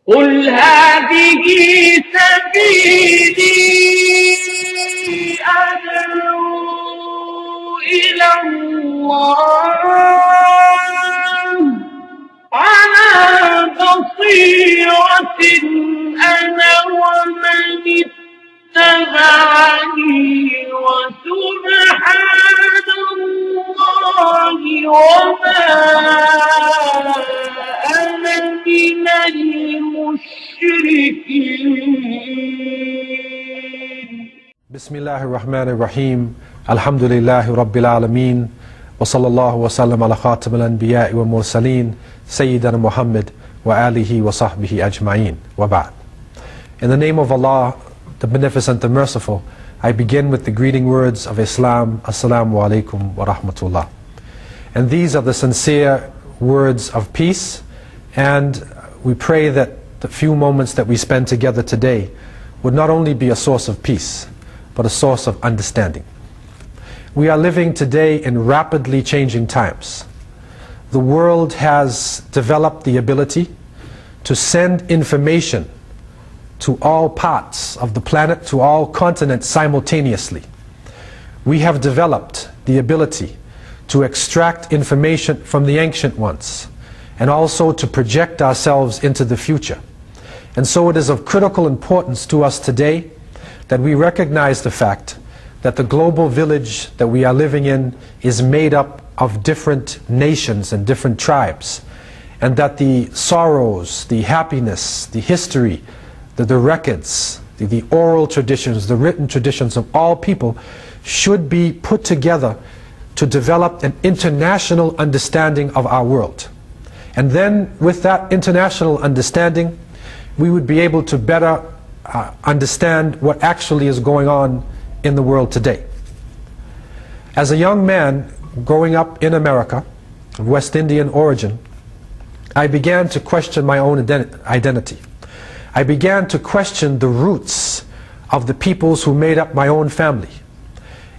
قل هذه سبيلي أدعو إلى الله على بصيرة أنا ومن اتبعني وسبحان الله وما أنا من المشركين. بسم الله الرحمن الرحيم. الحمد لله رب العالمين وصلى الله وسلم على خاتم الأنبياء والمرسلين سيدنا محمد وآله وصحبه أجمعين وبعد. In the name of Allah, the Beneficent, the Merciful, I begin with the greeting words of Islam. Assalamu alaikum wa rahmatullah. And these are the sincere words of peace, and we pray that the few moments that we spend together today would not only be a source of peace, but a source of understanding. We are living today in rapidly changing times. The world has developed the ability to send information to all parts of the planet, to all continents simultaneously. We have developed the ability to extract information from the ancient ones and also to project ourselves into the future. And so it is of critical importance to us today that we recognize the fact that the global village that we are living in is made up of different nations and different tribes, and that the sorrows, the happiness, the history, the records, the oral traditions, the written traditions of all people should be put together to develop an international understanding of our world. And then with that international understanding, we would be able to better understand what actually is going on in the world today. As a young man growing up in America, of West Indian origin, I began to question my own identity. I began to question the roots of the peoples who made up my own family.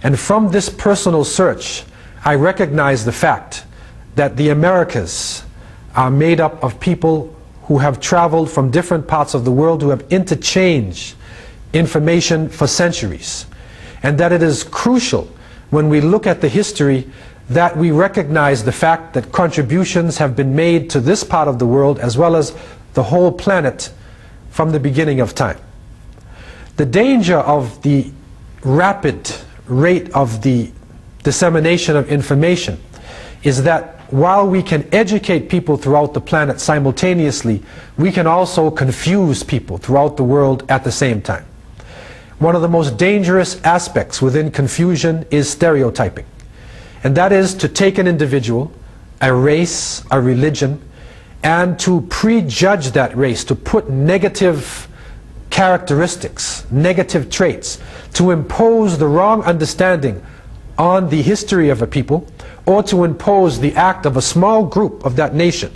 And from this personal search, I recognized the fact that the Americas are made up of people who have traveled from different parts of the world, who have interchanged information for centuries. And that it is crucial when we look at the history that we recognize the fact that contributions have been made to this part of the world as well as the whole planet from the beginning of time. The danger of the rapid rate of the dissemination of information is that while we can educate people throughout the planet simultaneously, we can also confuse people throughout the world at the same time. One of the most dangerous aspects within confusion is stereotyping. And that is to take an individual, a race, a religion, and to prejudge that race, to put negative characteristics, negative traits, to impose the wrong understanding on the history of a people, or to impose the act of a small group of that nation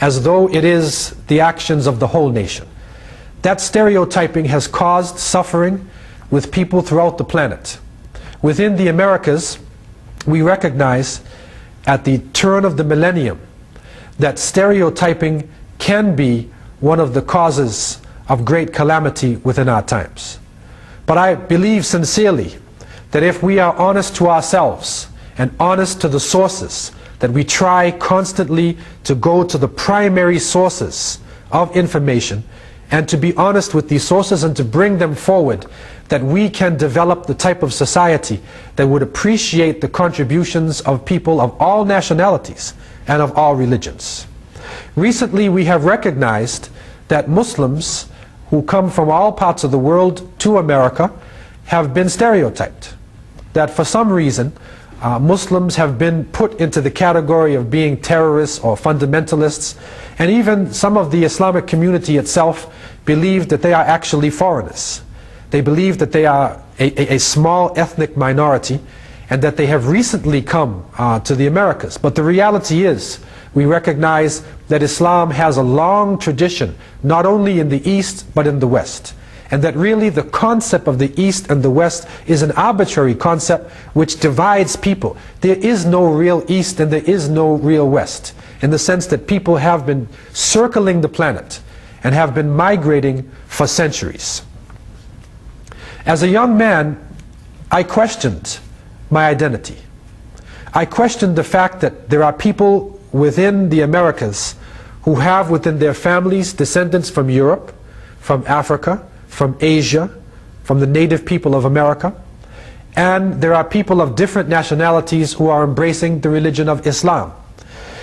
as though it is the actions of the whole nation. That stereotyping has caused suffering with people throughout the planet. Within the Americas, we recognize at the turn of the millennium that stereotyping can be one of the causes of great calamity within our times. But I believe sincerely that if we are honest to ourselves and honest to the sources, that we try constantly to go to the primary sources of information and to be honest with these sources and to bring them forward, that we can develop the type of society that would appreciate the contributions of people of all nationalities and of all religions. Recently we have recognized that Muslims who come from all parts of the world to America have been stereotyped. That for some reason Muslims have been put into the category of being terrorists or fundamentalists, and even some of the Islamic community itself believe that they are actually foreigners. They believe that they are a small ethnic minority and that they have recently come to the Americas. But the reality is, we recognize that Islam has a long tradition, not only in the East but in the West. And that really the concept of the East and the West is an arbitrary concept which divides people. There is no real East and there is no real West, in the sense that people have been circling the planet and have been migrating for centuries. As a young man, I questioned my identity. I questioned the fact that there are people within the Americas who have within their families descendants from Europe, from Africa, from Asia, from the native people of America, and there are people of different nationalities who are embracing the religion of Islam.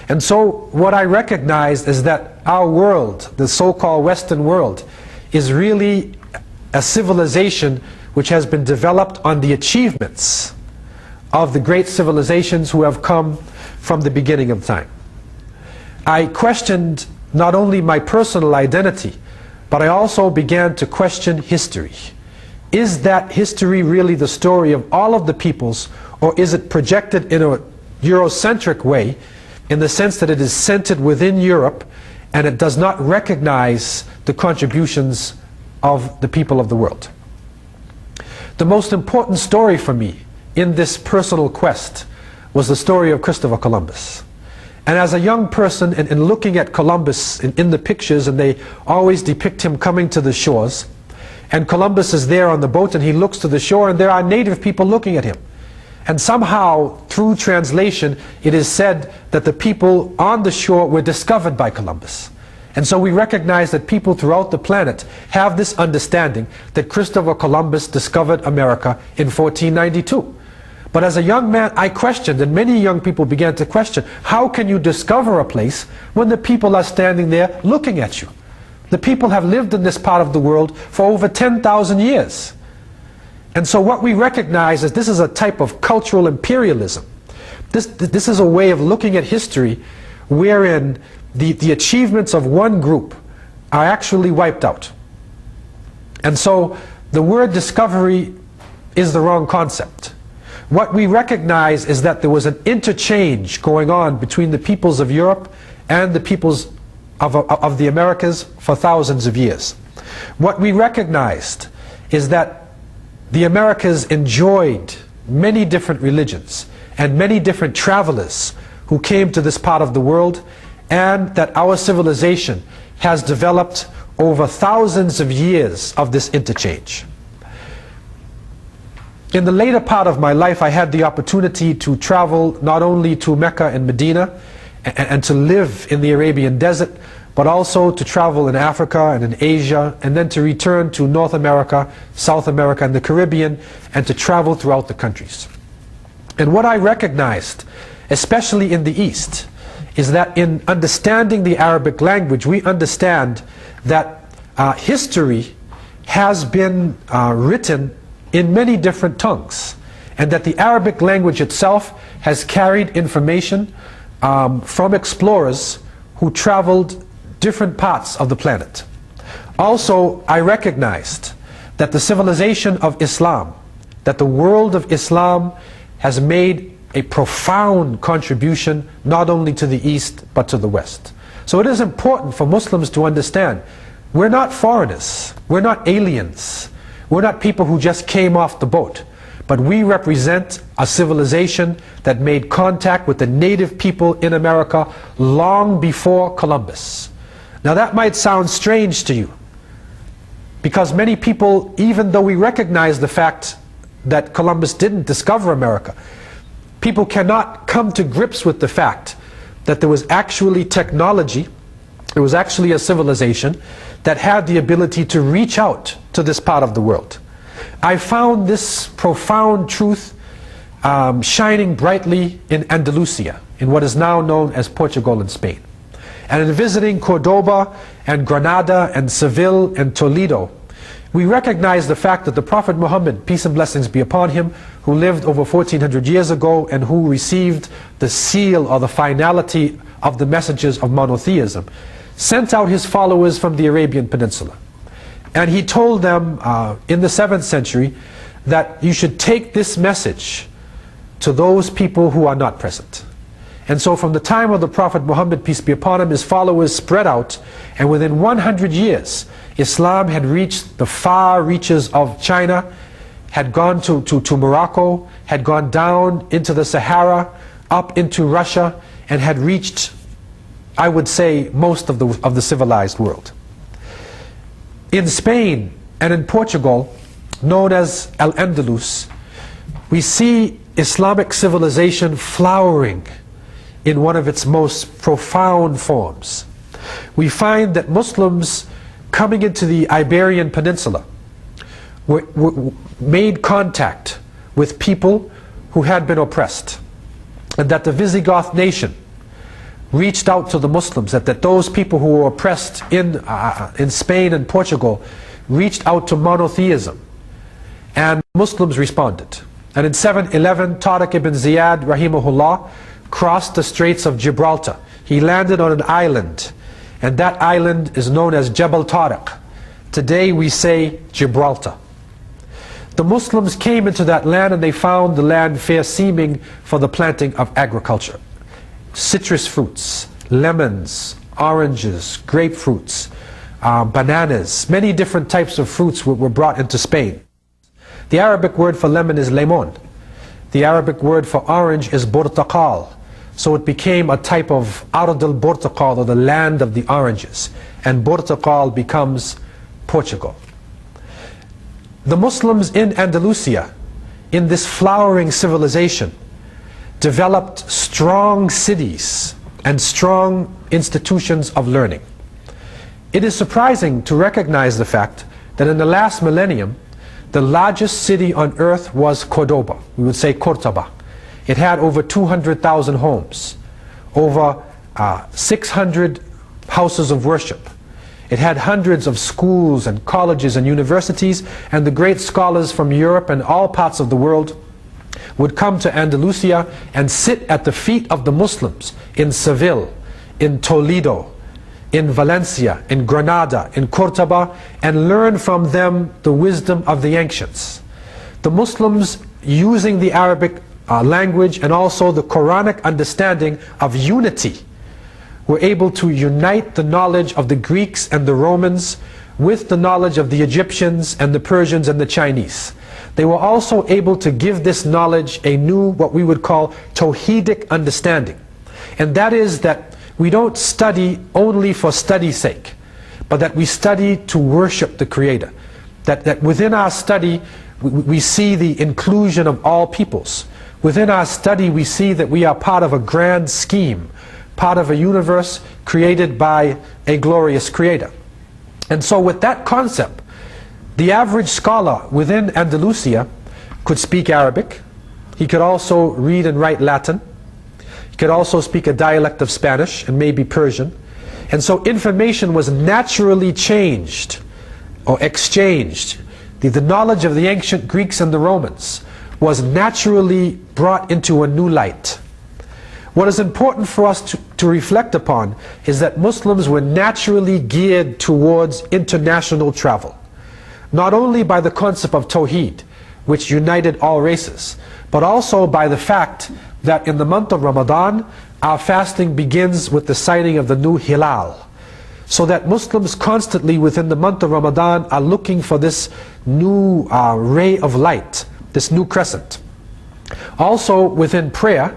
And so what I recognize is that our world, the so-called Western world, is really a civilization which has been developed on the achievements of the great civilizations who have come from the beginning of time. I questioned not only my personal identity, but I also began to question history. Is that history really the story of all of the peoples, or is it projected in a Eurocentric way, in the sense that it is centered within Europe and it does not recognize the contributions of the people of the world? The most important story for me in this personal quest was the story of Christopher Columbus. And as a young person, and looking at Columbus in the pictures, and they always depict him coming to the shores, and Columbus is there on the boat and he looks to the shore and there are native people looking at him. And somehow, through translation, it is said that the people on the shore were discovered by Columbus. And so we recognize that people throughout the planet have this understanding that Christopher Columbus discovered America in 1492. But as a young man, I questioned, and many young people began to question, how can you discover a place when the people are standing there looking at you? The people have lived in this part of the world for over 10,000 years. And so what we recognize is this is a type of cultural imperialism. This is a way of looking at history wherein the achievements of one group are actually wiped out. And so the word discovery is the wrong concept. What we recognize is that there was an interchange going on between the peoples of Europe and the peoples of the Americas for thousands of years. What we recognized is that the Americas enjoyed many different religions and many different travelers who came to this part of the world, and that our civilization has developed over thousands of years of this interchange. In the later part of my life, I had the opportunity to travel not only to Mecca and Medina and to live in the Arabian desert, but also to travel in Africa and in Asia, and then to return to North America, South America, and the Caribbean, and to travel throughout the countries. And what I recognized, especially in the East, is that in understanding the Arabic language, we understand that history has been written in many different tongues, and that the Arabic language itself has carried information from explorers who traveled different parts of the planet. Also, I recognized that the civilization of Islam, that the world of Islam has made a profound contribution not only to the East but to the West. So it is important for Muslims to understand we're not foreigners, we're not aliens, we're not people who just came off the boat, but we represent a civilization that made contact with the native people in America long before Columbus. Now that might sound strange to you, because many people, even though we recognize the fact that Columbus didn't discover America, people cannot come to grips with the fact that there was actually technology, there was actually a civilization that had the ability to reach out to this part of the world. I found this profound truth shining brightly in Andalusia, in what is now known as Portugal and Spain. And in visiting Cordoba and Granada and Seville and Toledo, we recognize the fact that the Prophet Muhammad, peace and blessings be upon him, who lived over 1400 years ago and who received the seal or the finality of the messages of monotheism, sent out his followers from the Arabian Peninsula. And he told them in the 7th century that you should take this message to those people who are not present. And so from the time of the Prophet Muhammad, peace be upon him, his followers spread out, and within 100 years, Islam had reached the far reaches of China, had gone to Morocco, had gone down into the Sahara, up into Russia, and had reached, I would say, most of the civilized world. In Spain and in Portugal, known as Al-Andalus, we see Islamic civilization flowering in one of its most profound forms. We find that Muslims coming into the Iberian Peninsula made contact with people who had been oppressed, and that the Visigoth nation reached out to the Muslims, that those people who were oppressed in Spain and Portugal reached out to monotheism, and Muslims responded. And in 711, Tariq ibn Ziyad, rahimahullah, crossed the Straits of Gibraltar. He landed on an island, and that island is known as Jabal Tariq. Today we say Gibraltar. The Muslims came into that land and they found the land fair seeming for the planting of agriculture. Citrus fruits, lemons, oranges, grapefruits, bananas, many different types of fruits were brought into Spain. The Arabic word for lemon is limon. The Arabic word for orange is burtaqal. So it became a type of Ard al-Burtaqal, or the land of the oranges. And Burtaqal becomes Portugal. The Muslims in Andalusia, in this flowering civilization, developed strong cities and strong institutions of learning. It is surprising to recognize the fact that in the last millennium, the largest city on earth was Cordoba. We would say Cordoba. It had over 200,000 homes, over 600 houses of worship. It had hundreds of schools and colleges and universities, and the great scholars from Europe and all parts of the world would come to Andalusia and sit at the feet of the Muslims in Seville, in Toledo, in Valencia, in Granada, in Cordoba, and learn from them the wisdom of the ancients. The Muslims, using the Arabic language and also the Quranic understanding of unity, were able to unite the knowledge of the Greeks and the Romans with the knowledge of the Egyptians and the Persians and the Chinese. They were also able to give this knowledge a new, what we would call, Tawhidic understanding. And that is that we don't study only for study's sake, but that we study to worship the Creator. That within our study, we see the inclusion of all peoples. Within our study, we see that we are part of a grand scheme, part of a universe created by a glorious Creator. And so with that concept, the average scholar within Andalusia could speak Arabic. He could also read and write Latin. He could also speak a dialect of Spanish and maybe Persian. And so information was naturally changed or exchanged. The knowledge of the ancient Greeks and the Romans was naturally brought into a new light. What is important for us to reflect upon is that Muslims were naturally geared towards international travel. Not only by the concept of Tawheed, which united all races, but also by the fact that in the month of Ramadan, our fasting begins with the sighting of the new Hilal. So that Muslims constantly within the month of Ramadan are looking for this new ray of light, this new crescent. Also within prayer,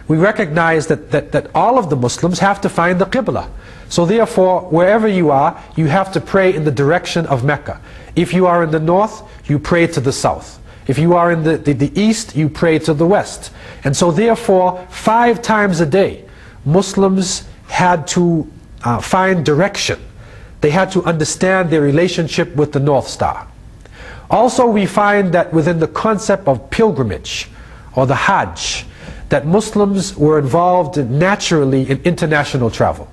we recognize that all of the Muslims have to find the Qibla. So therefore, wherever you are, you have to pray in the direction of Mecca. If you are in the north, you pray to the south. If you are in the east, you pray to the west. And so therefore, 5 times a day, Muslims had to find direction. They had to understand their relationship with the North Star. Also, we find that within the concept of pilgrimage, or the Hajj, that Muslims were involved naturally in international travel.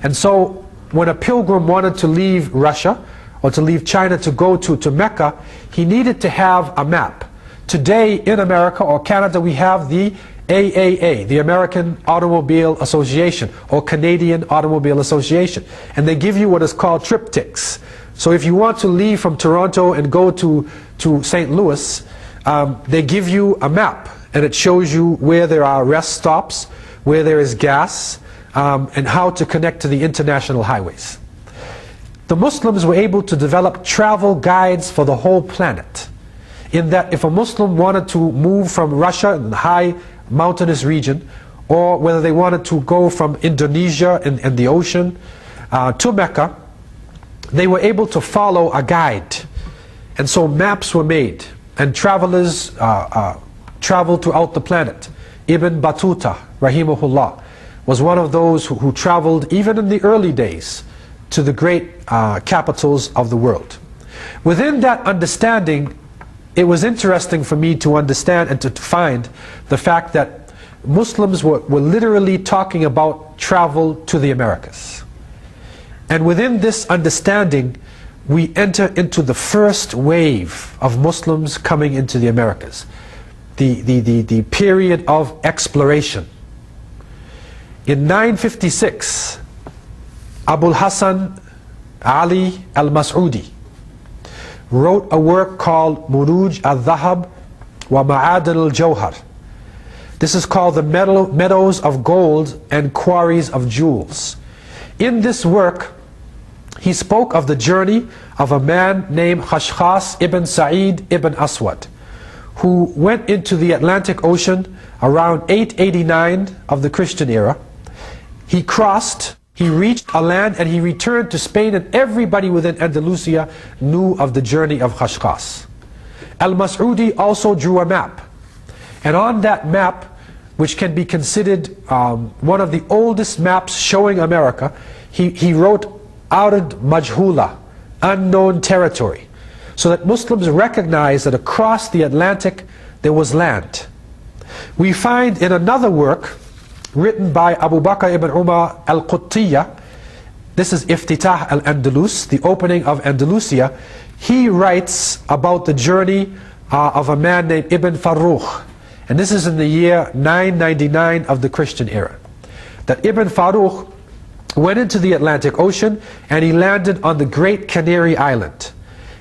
And so, when a pilgrim wanted to leave Russia, or to leave China to go to Mecca, he needed to have a map. Today in America or Canada we have the AAA, the American Automobile Association, or Canadian Automobile Association. And they give you what is called triptychs. So if you want to leave from Toronto and go to St. Louis, they give you a map. And it shows you where there are rest stops, where there is gas, and how to connect to the international highways. The Muslims were able to develop travel guides for the whole planet. In that if a Muslim wanted to move from Russia in the high mountainous region, or whether they wanted to go from Indonesia and the ocean to Mecca, they were able to follow a guide. And so maps were made, and travelers traveled throughout the planet. Ibn Battuta, rahimahullah, was one of those who traveled even in the early days to the great capitals of the world. Within that understanding, it was interesting for me to understand and to find the fact that Muslims were literally talking about travel to the Americas. And within this understanding, we enter into the first wave of Muslims coming into the Americas, the period of exploration. In 956, Abul Hasan Ali al-Mas'udi wrote a work called Muruj al-Dhahab wa Ma'adan al-Jawhar. This is called the Meadows of Gold and Quarries of Jewels. In this work, he spoke of the journey of a man named Khashkhas ibn Sa'id ibn Aswad, who went into the Atlantic Ocean around 889 of the Christian era. He crossed, he reached a land, and he returned to Spain, and everybody within Andalusia knew of the journey of Khashkhas. Al-Mas'udi also drew a map, and on that map, which can be considered one of the oldest maps showing America, he wrote Ard Majhula, unknown territory, so that Muslims recognize that across the Atlantic there was land. We find in another work written by Abu Bakr ibn Umar al-Quttiyya, this is Iftitah al-Andalus, the opening of Andalusia, he writes about the journey of a man named Ibn Farrukh, and this is in the year 999 of the Christian era, that Ibn Farrukh went into the Atlantic Ocean and he landed on the Great Canary Island,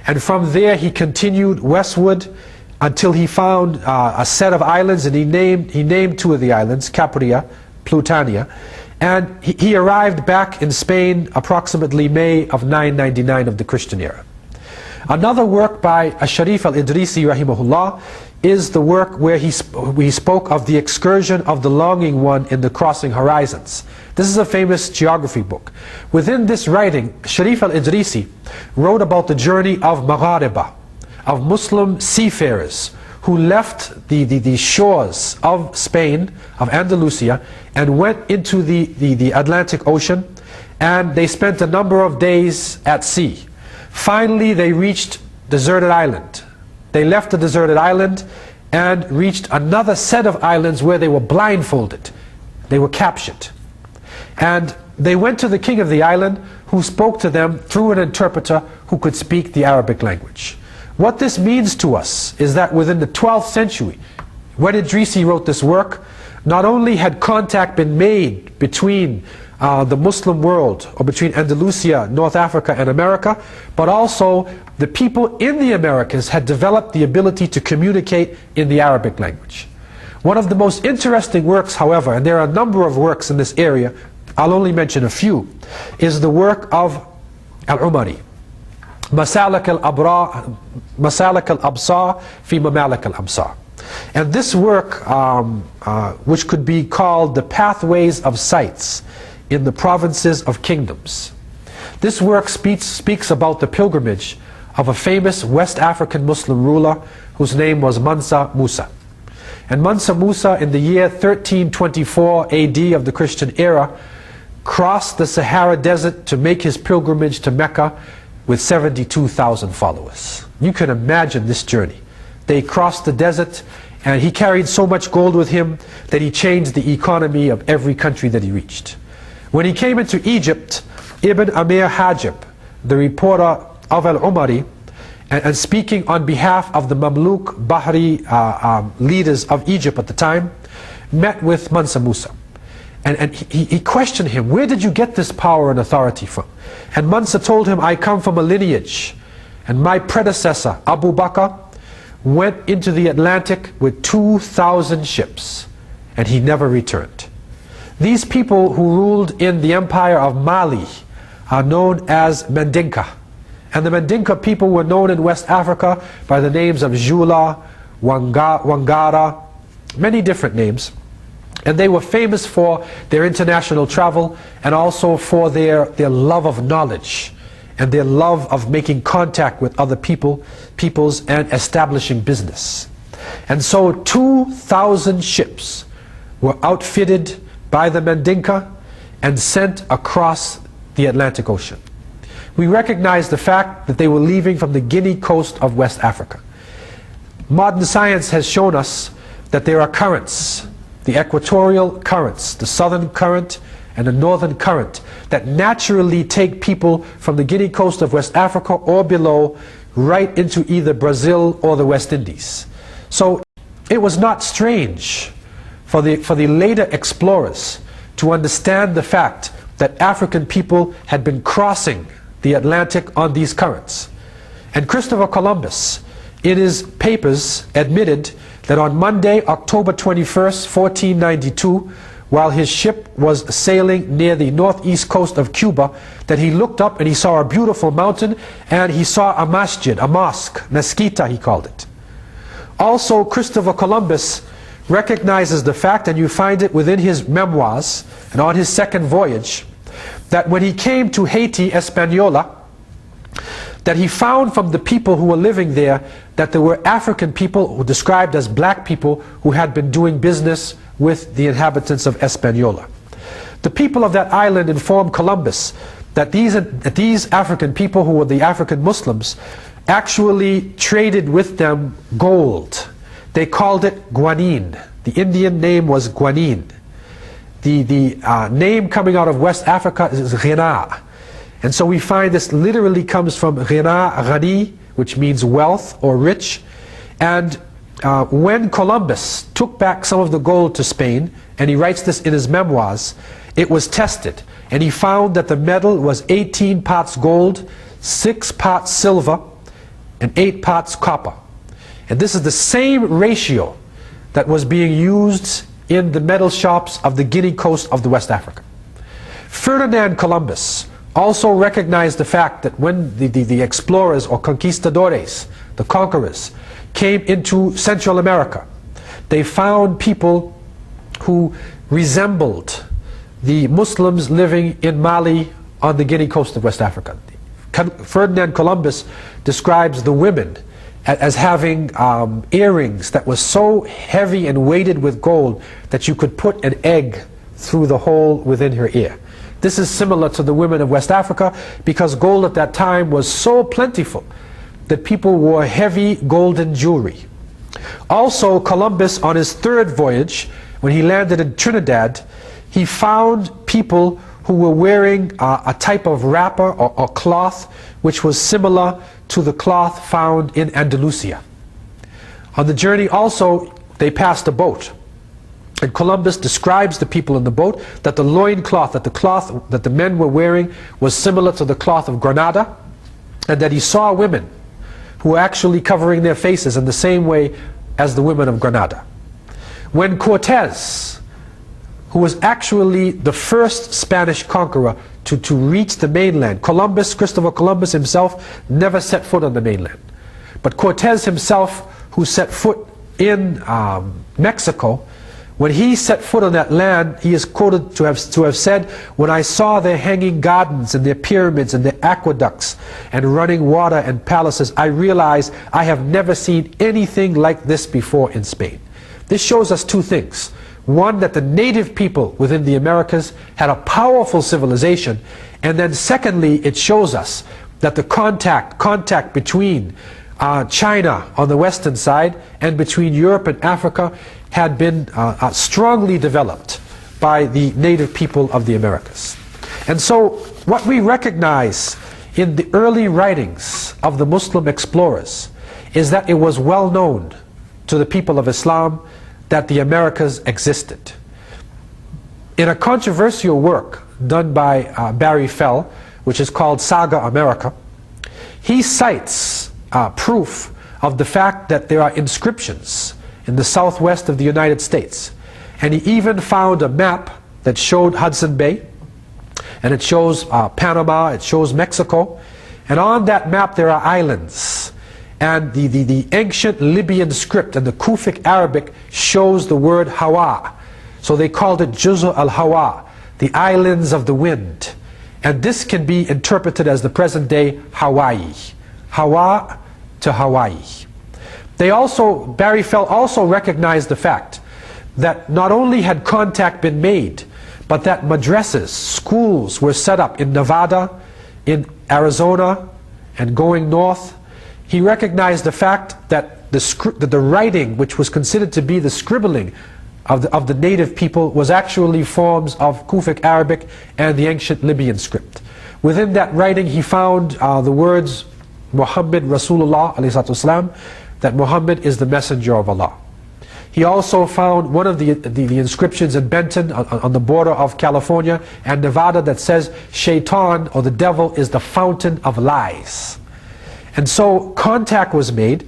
and from there he continued westward until he found a set of islands, and he named two of the islands, Capria, Plutania, and he arrived back in Spain approximately May of 999 of the Christian era. Another work by Asharif al-Idrisi rahimahullah is the work where he spoke of the excursion of the longing one in the crossing horizons. This is a famous geography book. Within this writing, Sharif al-Idrisi wrote about the journey of Maghariba, of Muslim seafarers who left the shores of Spain, of Andalusia, and went into the Atlantic Ocean, and they spent a number of days at sea. Finally, they reached deserted island. They left the deserted island and reached another set of islands where they were blindfolded. They were captured. And they went to the king of the island, who spoke to them through an interpreter who could speak the Arabic language. What this means to us is that within the 12th century, when Idrisi wrote this work, not only had contact been made between the Muslim world, or between Andalusia, North Africa, and America, but also the people in the Americas had developed the ability to communicate in the Arabic language. One of the most interesting works, however, and there are a number of works in this area, I'll only mention a few, is the work of Al-Umari, Masalik al-Absar fi Mamalik al-Amsar. And this work, which could be called the Pathways of Sights in the Provinces of Kingdoms. This work speaks about the pilgrimage of a famous West African Muslim ruler whose name was Mansa Musa. And Mansa Musa, in the year 1324 AD of the Christian era, crossed the Sahara Desert to make his pilgrimage to Mecca with 72,000 followers. You can imagine this journey. They crossed the desert, and he carried so much gold with him that he changed the economy of every country that he reached. When he came into Egypt, Ibn Amir Hajib, the reporter of Al-Umari, and speaking on behalf of the Mamluk Bahri leaders of Egypt at the time, met with Mansa Musa. And he questioned him, where did you get this power and authority from? And Mansa told him, I come from a lineage, and my predecessor, Abu Bakr, went into the Atlantic with 2,000 ships, and he never returned. These people who ruled in the empire of Mali are known as Mandinka. And the Mandinka people were known in West Africa by the names of Jula, Wangara, many different names. And they were famous for their international travel and also for their love of knowledge and their love of making contact with other peoples and establishing business. And so 2,000 ships were outfitted by the Mandinka and sent across the Atlantic Ocean. We recognize the fact that they were leaving from the Guinea coast of West Africa. Modern science has shown us that there are currents, the equatorial currents, the southern current and the northern current, that naturally take people from the Guinea coast of West Africa or below right into either Brazil or the West Indies. So it was not strange for the later explorers to understand the fact that African people had been crossing the Atlantic on these currents. And Christopher Columbus, in his papers, admitted that on Monday, October 21st, 1492, while his ship was sailing near the northeast coast of Cuba, that he looked up and he saw a beautiful mountain and he saw a masjid, a mosque, Mesquita he called it. Also, Christopher Columbus recognizes the fact, and you find it within his memoirs and on his second voyage, that when he came to Haiti, Hispaniola, that he found from the people who were living there that there were African people who described as black people who had been doing business with the inhabitants of Hispaniola. The people of that island informed Columbus that these African people, who were the African Muslims, actually traded with them gold. They called it guanine. The Indian name was guanine. The name coming out of West Africa is Ghina. And so we find this literally comes from Ghina, Ghani, which means wealth or rich. And when Columbus took back some of the gold to Spain, and he writes this in his memoirs, it was tested. And he found that the metal was 18 parts gold, 6 parts silver, and 8 parts copper. And this is the same ratio that was being used in the metal shops of the Guinea coast of the West Africa. Ferdinand Columbus also recognized the fact that when the explorers or conquistadores, the conquerors, came into Central America, they found people who resembled the Muslims living in Mali on the Guinea coast of West Africa. Ferdinand Columbus describes the women as having earrings that were so heavy and weighted with gold that you could put an egg through the hole within her ear. This is similar to the women of West Africa because gold at that time was so plentiful that people wore heavy golden jewelry. Also, Columbus, on his third voyage, when he landed in Trinidad, he found people who were wearing a type of wrapper or cloth which was similar to the cloth found in Andalusia. On the journey also, they passed a boat. And Columbus describes the people in the boat that the loincloth, that the cloth that the men were wearing was similar to the cloth of Granada, and that he saw women who were actually covering their faces in the same way as the women of Granada. When Cortez, who was actually the first Spanish conqueror to reach the mainland, Christopher Columbus himself never set foot on the mainland. But Cortez himself, who set foot in Mexico, when he set foot on that land, he is quoted to have said, "When I saw their hanging gardens and their pyramids and their aqueducts and running water and palaces, I realized I have never seen anything like this before in Spain." This shows us two things. One, that the native people within the Americas had a powerful civilization. And then secondly, it shows us that the contact between China on the western side and between Europe and Africa had been strongly developed by the native people of the Americas. And so what we recognize in the early writings of the Muslim explorers is that it was well known to the people of Islam that the Americas existed. In a controversial work done by Barry Fell, which is called Saga America, he cites proof of the fact that there are inscriptions in the southwest of the United States. And he even found a map that showed Hudson Bay, and it shows Panama, it shows Mexico, and on that map there are islands. And the ancient Libyan script and the Kufic Arabic shows the word Hawa. So they called it Juz' al-Hawa, the islands of the wind. And this can be interpreted as the present day Hawaii. Hawa to Hawaii. Barry Fell also recognized the fact that not only had contact been made, but that madrasas, schools, were set up in Nevada, in Arizona, and going north. He recognized the fact that the writing, which was considered to be the scribbling of the native people, was actually forms of Kufic Arabic and the ancient Libyan script. Within that writing, he found the words Muhammad Rasulullah ﷺ, that Muhammad is the messenger of Allah. He also found one of the inscriptions in Benton on the border of California and Nevada that says Shaitan, or the devil, is the fountain of lies. And so contact was made,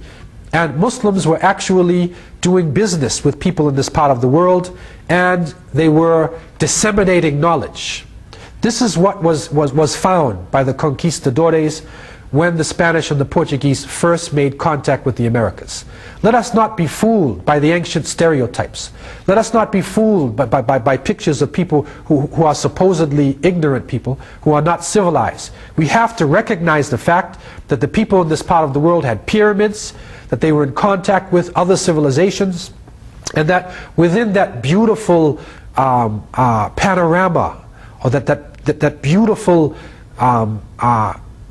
and Muslims were actually doing business with people in this part of the world, and they were disseminating knowledge. This is what was found by the conquistadores when the Spanish and the Portuguese first made contact with the Americas. Let us not be fooled by the ancient stereotypes. Let us not be fooled by pictures of people who are supposedly ignorant people, who are not civilized. We have to recognize the fact that the people in this part of the world had pyramids, that they were in contact with other civilizations, and that within that beautiful panorama, or that beautiful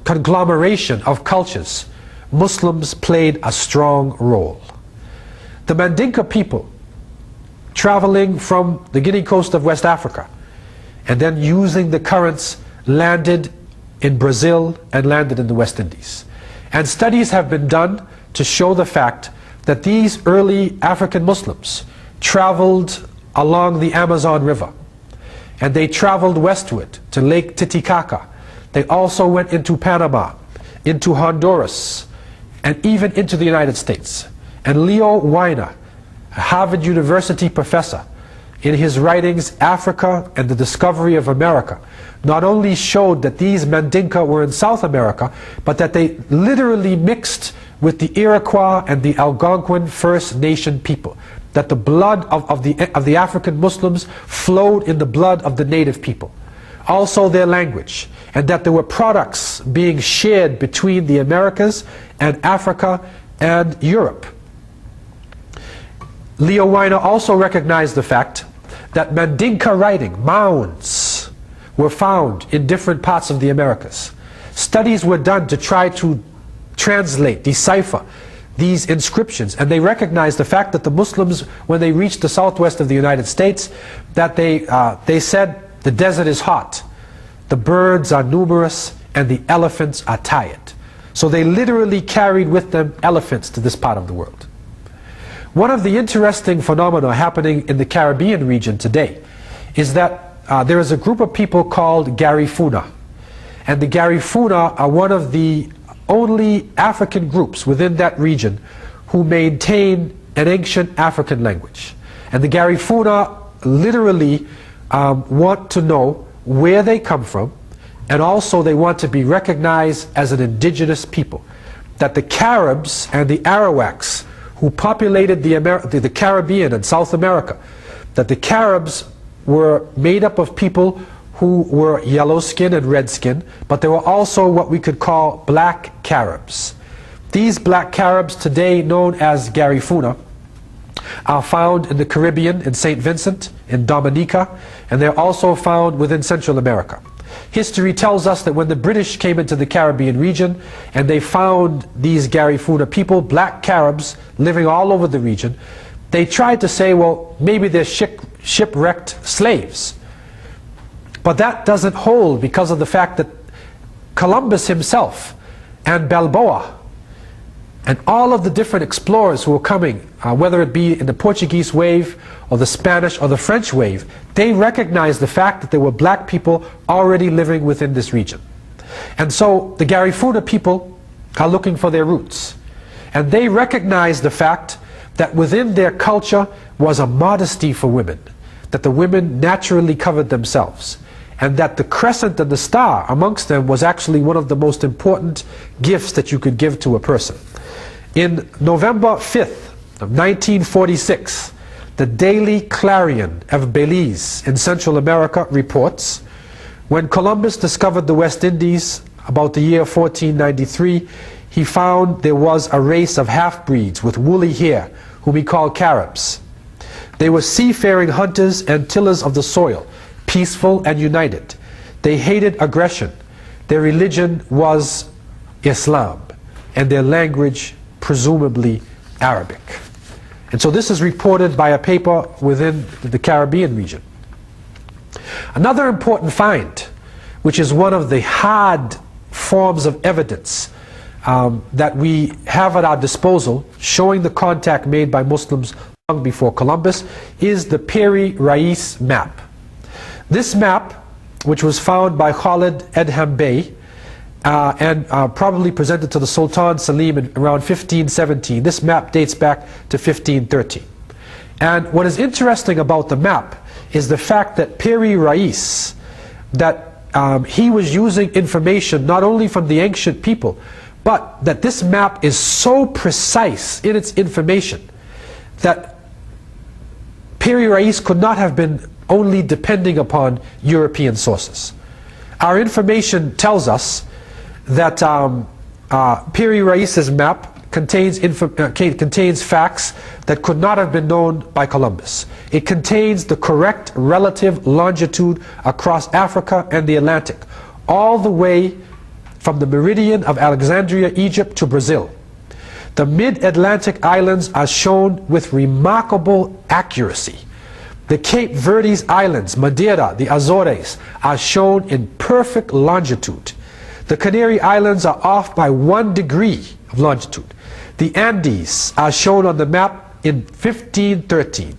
conglomeration of cultures, Muslims played a strong role. The Mandinka people, traveling from the Guinea coast of West Africa, and then using the currents, landed in Brazil and landed in the West Indies. And studies have been done to show the fact that these early African Muslims traveled along the Amazon River, and they traveled westward to Lake Titicaca. They also went into Panama, into Honduras, and even into the United States. And Leo Weiner, a Harvard University professor, in his writings Africa and the Discovery of America, not only showed that these Mandinka were in South America, but that they literally mixed with the Iroquois and the Algonquin First Nation people. That the blood of the African Muslims flowed in the blood of the native people. Also their language, and that there were products being shared between the Americas and Africa and Europe. Leo Weiner also recognized the fact that Mandinka writing, mounds, were found in different parts of the Americas. Studies were done to try to translate, decipher these inscriptions, and they recognized the fact that the Muslims, when they reached the southwest of the United States, that they said, the desert is hot, the birds are numerous, and the elephants are tired. So they literally carried with them elephants to this part of the world. One of the interesting phenomena happening in the Caribbean region today is that there is a group of people called Garifuna. And the Garifuna are one of the only African groups within that region who maintain an ancient African language. And the Garifuna literally want to know where they come from, and also they want to be recognized as an indigenous people. That the Caribs and the Arawaks who populated the Caribbean and South America, that the Caribs were made up of people who were yellow skin and red skin, but there were also what we could call black Caribs. These black Caribs, today known as Garifuna, are found in the Caribbean, in St. Vincent, in Dominica, and they're also found within Central America. History tells us that when the British came into the Caribbean region and they found these Garifuna people, black Caribs, living all over the region, they tried to say, well, maybe they're shipwrecked slaves. But that doesn't hold, because of the fact that Columbus himself and Balboa and all of the different explorers who were coming, whether it be in the Portuguese wave or the Spanish or the French wave, they recognized the fact that there were black people already living within this region. And so the Garifuna people are looking for their roots. And they recognized the fact that within their culture was a modesty for women, that the women naturally covered themselves, and that the crescent and the star amongst them was actually one of the most important gifts that you could give to a person. In November 5th of 1946, the Daily Clarion of Belize in Central America reports When Columbus discovered the West Indies about the year 1493, he found there was a race of half-breeds with woolly hair, whom he called Caribs. They were seafaring hunters and tillers of the soil, peaceful and united. They hated aggression. Their religion was Islam, and their language presumably Arabic. And so this is reported by a paper within the Caribbean region. Another important find, which is one of the hard forms of evidence that we have at our disposal, showing the contact made by Muslims long before Columbus, is the Piri Reis map. This map, which was found by Khalid Edham Bey, and probably presented to the Sultan Salim in around 1517. This map dates back to 1513. And what is interesting about the map is the fact that Piri Reis, that he was using information not only from the ancient people, but that this map is so precise in its information that Piri Reis could not have been only depending upon European sources. Our information tells us that Piri Reis's map contains facts that could not have been known by Columbus. It contains the correct relative longitude across Africa and the Atlantic, all the way from the meridian of Alexandria, Egypt to Brazil. The mid-Atlantic islands are shown with remarkable accuracy. The Cape Verdes Islands, Madeira, the Azores, are shown in perfect longitude. The Canary Islands are off by 1 degree of longitude. The Andes are shown on the map in 1513.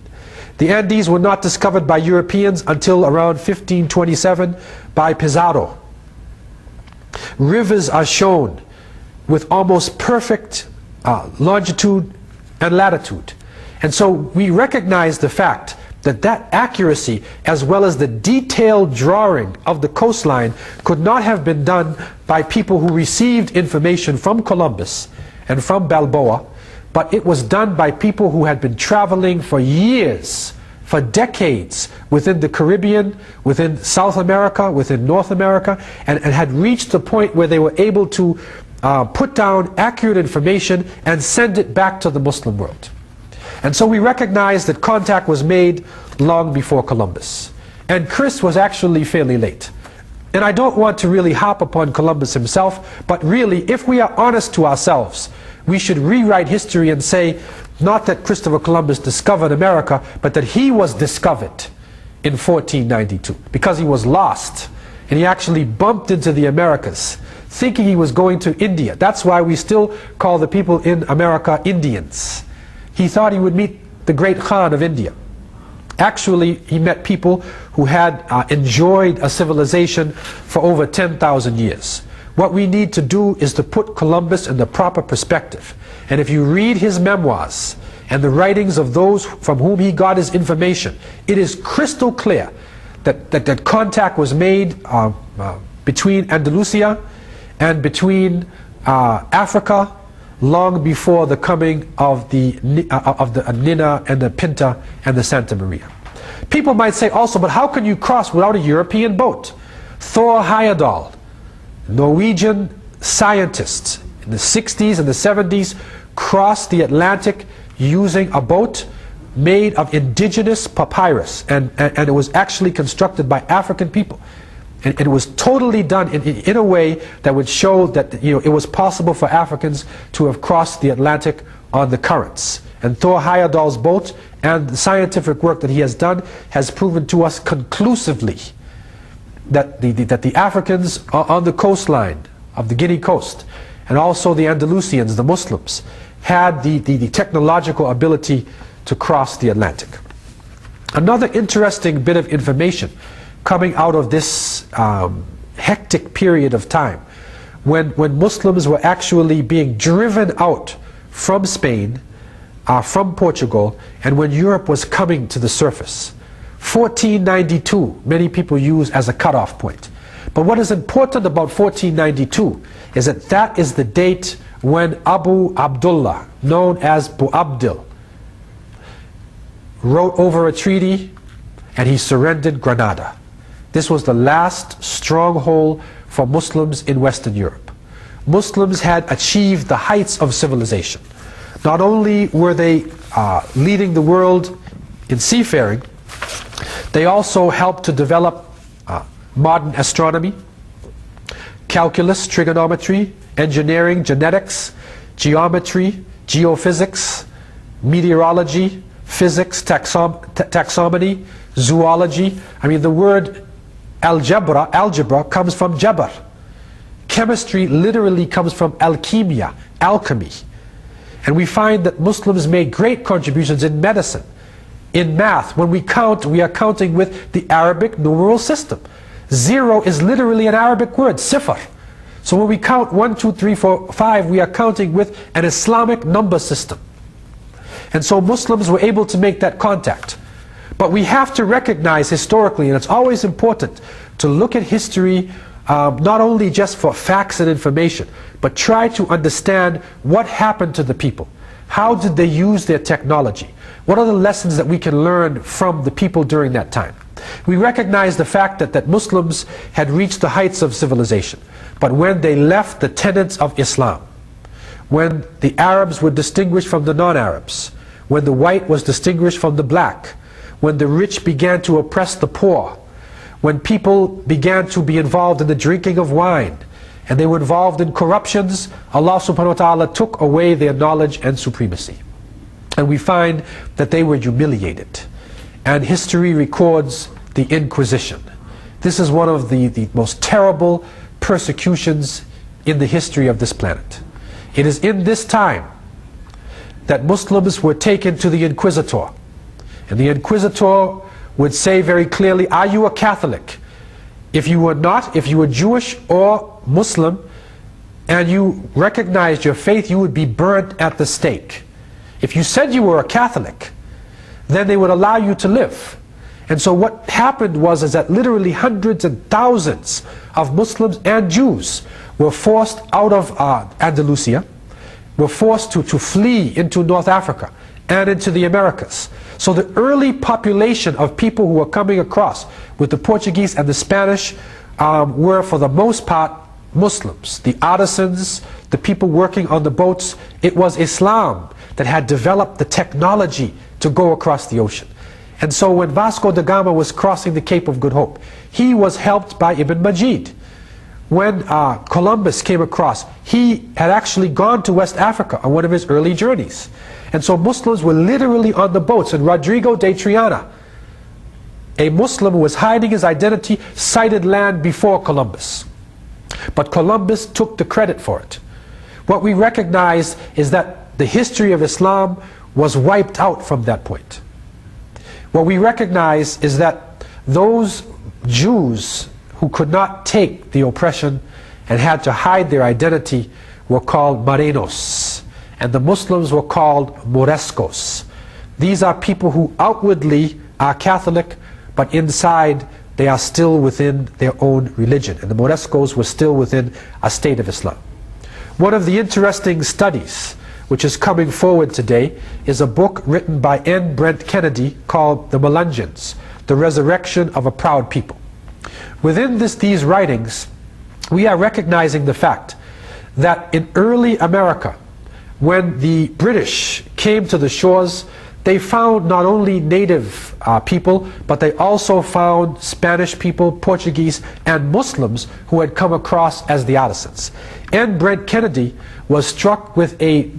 The Andes were not discovered by Europeans until around 1527 by Pizarro. Rivers are shown with almost perfect longitude and latitude. And so we recognize the fact that that accuracy, as well as the detailed drawing of the coastline, could not have been done by people who received information from Columbus and from Balboa, but it was done by people who had been traveling for years, for decades, within the Caribbean, within South America, within North America, and had reached the point where they were able to put down accurate information and send it back to the Muslim world. And so we recognize that contact was made long before Columbus. And Chris was actually fairly late. And I don't want to really harp upon Columbus himself, but really, if we are honest to ourselves, we should rewrite history and say, not that Christopher Columbus discovered America, but that he was discovered in 1492, because he was lost. And he actually bumped into the Americas, thinking he was going to India. That's why we still call the people in America Indians. He thought he would meet the great Khan of India. Actually, he met people who had enjoyed a civilization for over 10,000 years. What we need to do is to put Columbus in the proper perspective. And if you read his memoirs and the writings of those from whom he got his information, it is crystal clear that contact was made between Andalusia and between Africa long before the coming of the Nina and the Pinta and the Santa Maria. People might say also, but how can you cross without a European boat? Thor Heyerdahl, Norwegian scientists in the 60s and the 70s, crossed the Atlantic using a boat made of indigenous papyrus, and it was actually constructed by African people. And it was totally done in a way that would show that it was possible for Africans to have crossed the Atlantic on the currents. And Thor Heyerdahl's boat and the scientific work that he has done has proven to us conclusively that the Africans on the coastline of the Guinea coast, and also the Andalusians, the Muslims, had the technological ability to cross the Atlantic. Another interesting bit of information coming out of this hectic period of time, when Muslims were actually being driven out from Spain, from Portugal, and when Europe was coming to the surface. 1492, many people use as a cutoff point. But what is important about 1492 is that that is the date when Abu Abdullah, known as Boabdil, wrote over a treaty and he surrendered Granada. This was the last stronghold for Muslims in Western Europe. Muslims had achieved the heights of civilization. Not only were they leading the world in seafaring, they also helped to develop modern astronomy, calculus, trigonometry, engineering, genetics, geometry, geophysics, meteorology, physics, taxonomy, zoology. I mean, the word algebra comes from jabr. Chemistry literally comes from alchemia, alchemy. And we find that Muslims made great contributions in medicine, in math. When we count, we are counting with the Arabic numeral system. 0 is literally an Arabic word, sifr. So when we count 1, 2, 3, 4, 5, we are counting with an Islamic number system. And so Muslims were able to make that contact. But we have to recognize historically, and it's always important to look at history not only just for facts and information, but try to understand what happened to the people. How did they use their technology? What are the lessons that we can learn from the people during that time? We recognize the fact that Muslims had reached the heights of civilization. But when they left the tenets of Islam, when the Arabs were distinguished from the non-Arabs, when the white was distinguished from the black, when the rich began to oppress the poor, when people began to be involved in the drinking of wine, and they were involved in corruptions, Allah subhanahu wa ta'ala took away their knowledge and supremacy. And we find that they were humiliated. And history records the Inquisition. This is one of the most terrible persecutions in the history of this planet. It is in this time that Muslims were taken to the Inquisitor. And the Inquisitor would say very clearly, are you a Catholic? If you were not, if you were Jewish or Muslim, and you recognized your faith, you would be burnt at the stake. If you said you were a Catholic, then they would allow you to live. And so what happened was that literally hundreds and thousands of Muslims and Jews were forced out of Andalusia, were forced to flee into North Africa and into the Americas. So the early population of people who were coming across with the Portuguese and the Spanish were for the most part Muslims. The artisans, the people working on the boats, it was Islam that had developed the technology to go across the ocean. And so when Vasco da Gama was crossing the Cape of Good Hope, he was helped by Ibn Majid. When Columbus came across, he had actually gone to West Africa on one of his early journeys. And so Muslims were literally on the boats. And Rodrigo de Triana, a Muslim who was hiding his identity, sighted land before Columbus. But Columbus took the credit for it. What we recognize is that the history of Islam was wiped out from that point. What we recognize is that those Jews who could not take the oppression and had to hide their identity were called Morenos, and the Muslims were called Morescos. These are people who outwardly are Catholic, but inside they are still within their own religion, and the Morescos were still within a state of Islam. One of the interesting studies which is coming forward today is a book written by N. Brent Kennedy called The Melungeons, The Resurrection of a Proud People. Within these writings, we are recognizing the fact that in early America, when the British came to the shores, they found not only native people, but they also found Spanish people, Portuguese, and Muslims who had come across as the artisans. N. Brent Kennedy was struck with a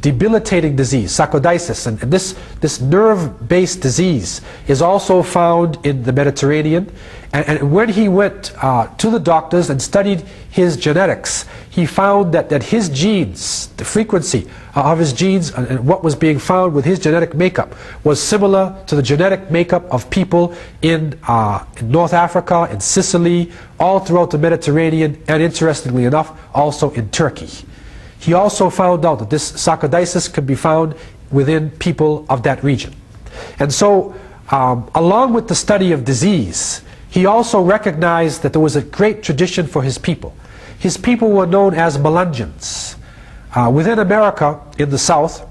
debilitating disease, sarcoidosis, and this nerve-based disease is also found in the Mediterranean. And when he went to the doctors and studied his genetics, he found that his genes, the frequency of his genes and what was being found with his genetic makeup was similar to the genetic makeup of people in North Africa, in Sicily, all throughout the Mediterranean, and interestingly enough, also in Turkey. He also found out that this sarcoidosis could be found within people of that region. And so, along with the study of disease, he also recognized that there was a great tradition for his people. His people were known as Melungeons. Within America, in the South,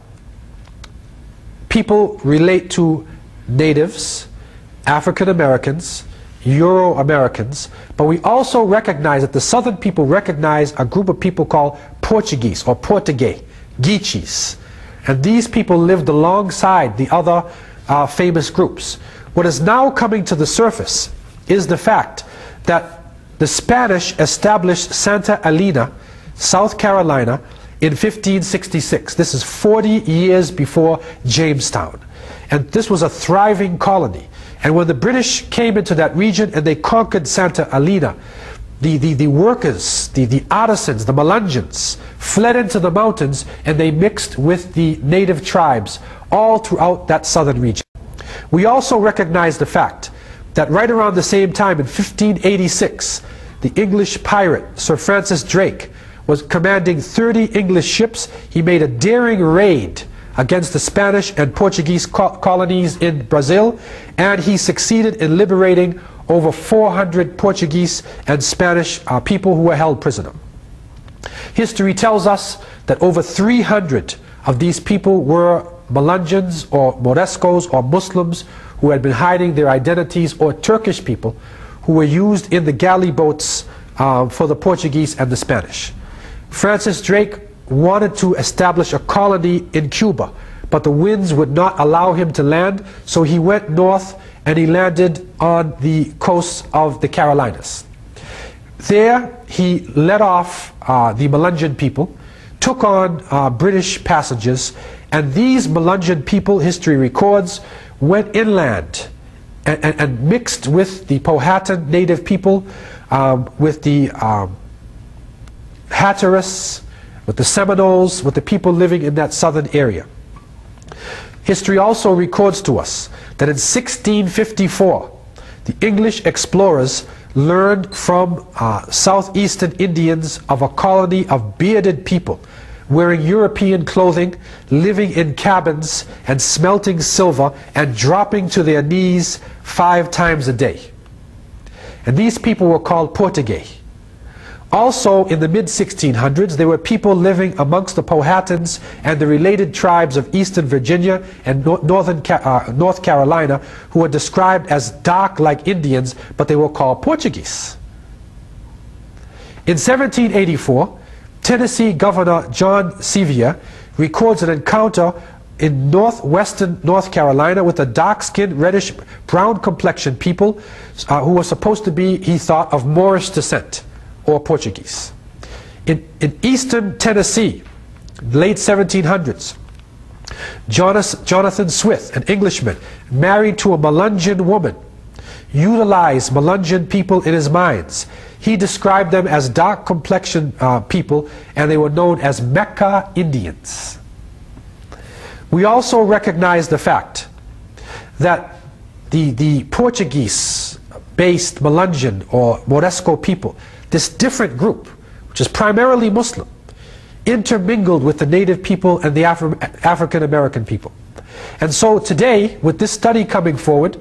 people relate to natives, African Americans, Euro-Americans, but we also recognize that the southern people recognize a group of people called Portuguese or Portuguese, Guichis. And these people lived alongside the other famous groups. What is now coming to the surface is the fact that the Spanish established Santa Elena, South Carolina, in 1566. This is 40 years before Jamestown. And this was a thriving colony. And when the British came into that region and they conquered Santa Elena, the workers, the artisans, the Melungeons, fled into the mountains and they mixed with the native tribes all throughout that southern region. We also recognize the fact that right around the same time in 1586, the English pirate Sir Francis Drake was commanding 30 English ships. He made a daring raid against the Spanish and Portuguese colonies in Brazil, and he succeeded in liberating over 400 Portuguese and Spanish people who were held prisoner. History tells us that over 300 of these people were Melungeons or Morescos or Muslims who had been hiding their identities, or Turkish people who were used in the galley boats for the Portuguese and the Spanish. Francis Drake wanted to establish a colony in Cuba, but the winds would not allow him to land, so he went north and he landed on the coast of the Carolinas. There he led off the Melungeon people, took on British passengers, and these Melungeon people, history records, went inland and mixed with the Powhatan native people, with the Hatteras, with the Seminoles, with the people living in that southern area. History also records to us that in 1654, the English explorers learned from southeastern Indians of a colony of bearded people wearing European clothing, living in cabins and smelting silver and dropping to their knees 5 times a day. And these people were called Portuguese. Also in the mid-1600s, there were people living amongst the Powhatans and the related tribes of Eastern Virginia and North Carolina who were described as dark like Indians, but they were called Portuguese. In 1784, Tennessee Governor John Sevier records an encounter in northwestern North Carolina with a dark-skinned, reddish-brown complexioned people who were supposed to be, he thought, of Moorish descent or Portuguese. In eastern Tennessee, late 1700s, Jonathan Swift, an Englishman, married to a Melungeon woman, utilized Melungeon people in his mines. He described them as dark complexioned people, and they were known as Mecca Indians. We also recognize the fact that the Portuguese-based Melungeon or Moresco people, this different group, which is primarily Muslim, intermingled with the native people and the African American people. And so today, with this study coming forward,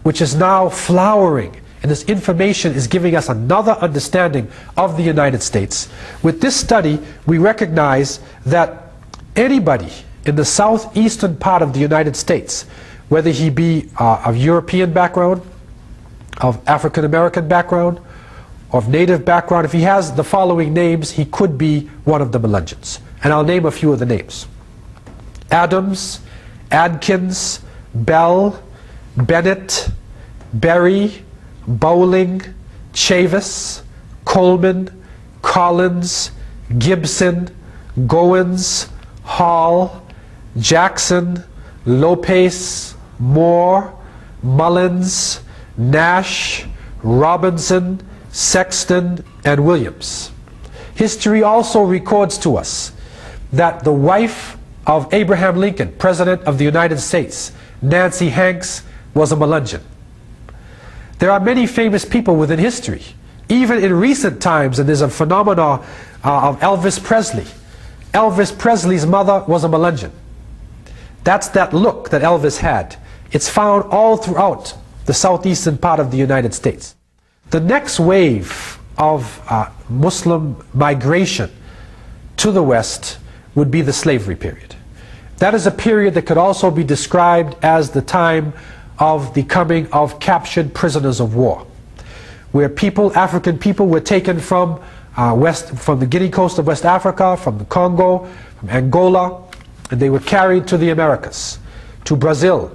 which is now flowering, and this information is giving us another understanding of the United States, with this study we recognize that anybody in the southeastern part of the United States, whether he be of European background, of African American background, of native background, if he has the following names, he could be one of the Melungeons. And I'll name a few of the names: Adams, Adkins, Bell, Bennett, Berry, Bowling, Chavis, Coleman, Collins, Gibson, Goins, Hall, Jackson, Lopez, Moore, Mullins, Nash, Robinson, Sexton, and Williams. History also records to us that the wife of Abraham Lincoln, President of the United States, Nancy Hanks, was a Melungeon. There are many famous people within history, even in recent times, and there's a phenomenon of Elvis Presley. Elvis Presley's mother was a Melungeon. That's that look that Elvis had. It's found all throughout the southeastern part of the United States. The next wave of Muslim migration to the West would be the slavery period. That is a period that could also be described as the time of the coming of captured prisoners of war. where African people were taken from from the Guinea coast of West Africa, from the Congo, from Angola, and they were carried to the Americas, to Brazil,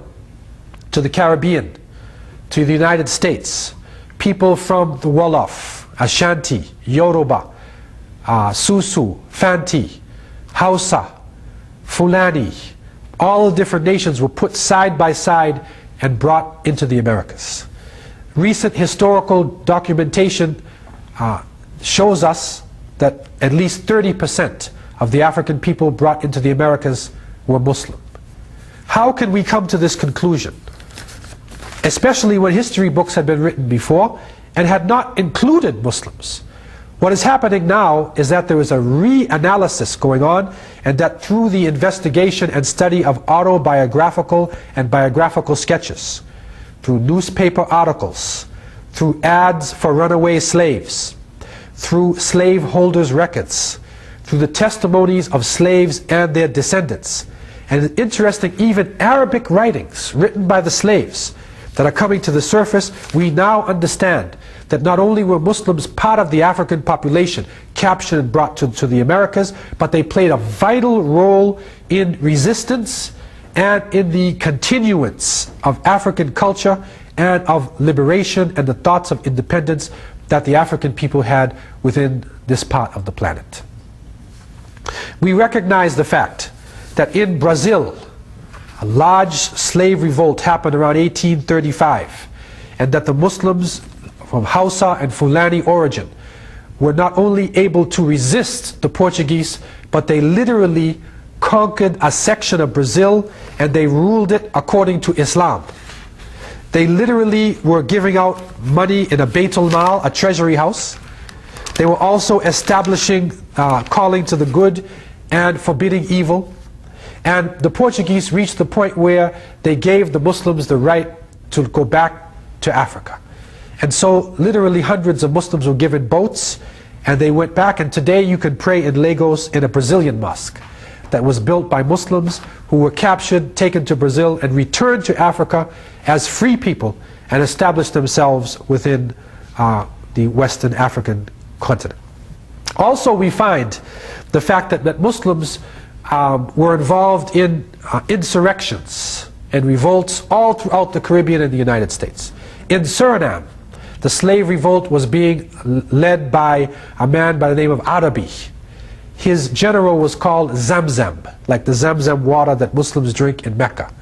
to the Caribbean, to the United States. People from the Wolof, Ashanti, Yoruba, Susu, Fanti, Hausa, Fulani, all the different nations were put side by side and brought into the Americas. Recent historical documentation shows us that at least 30% of the African people brought into the Americas were Muslim. How can we come to this conclusion? Especially when history books had been written before and had not included Muslims. What is happening now is that there is a reanalysis going on, and that through the investigation and study of autobiographical and biographical sketches, through newspaper articles, through ads for runaway slaves, through slaveholders' records, through the testimonies of slaves and their descendants, and interesting, even Arabic writings written by the slaves that are coming to the surface, we now understand that not only were Muslims part of the African population captured and brought to the Americas, but they played a vital role in resistance and in the continuance of African culture and of liberation and the thoughts of independence that the African people had within this part of the planet. We recognize the fact that in Brazil, a large slave revolt happened around 1835, and that the Muslims from Hausa and Fulani origin were not only able to resist the Portuguese, but they literally conquered a section of Brazil and they ruled it according to Islam. They literally were giving out money in a Baitul Mal, a treasury house. They were also establishing calling to the good and forbidding evil. And the Portuguese reached the point where they gave the Muslims the right to go back to Africa. And so literally hundreds of Muslims were given boats and they went back, and today you can pray in Lagos in a Brazilian mosque that was built by Muslims who were captured, taken to Brazil, and returned to Africa as free people and established themselves within the Western African continent. Also, we find the fact that Muslims were involved in insurrections and revolts all throughout the Caribbean and the United States. In Suriname, the slave revolt was being led by a man by the name of Arabi. His general was called Zamzam, like the Zamzam water that Muslims drink in Mecca.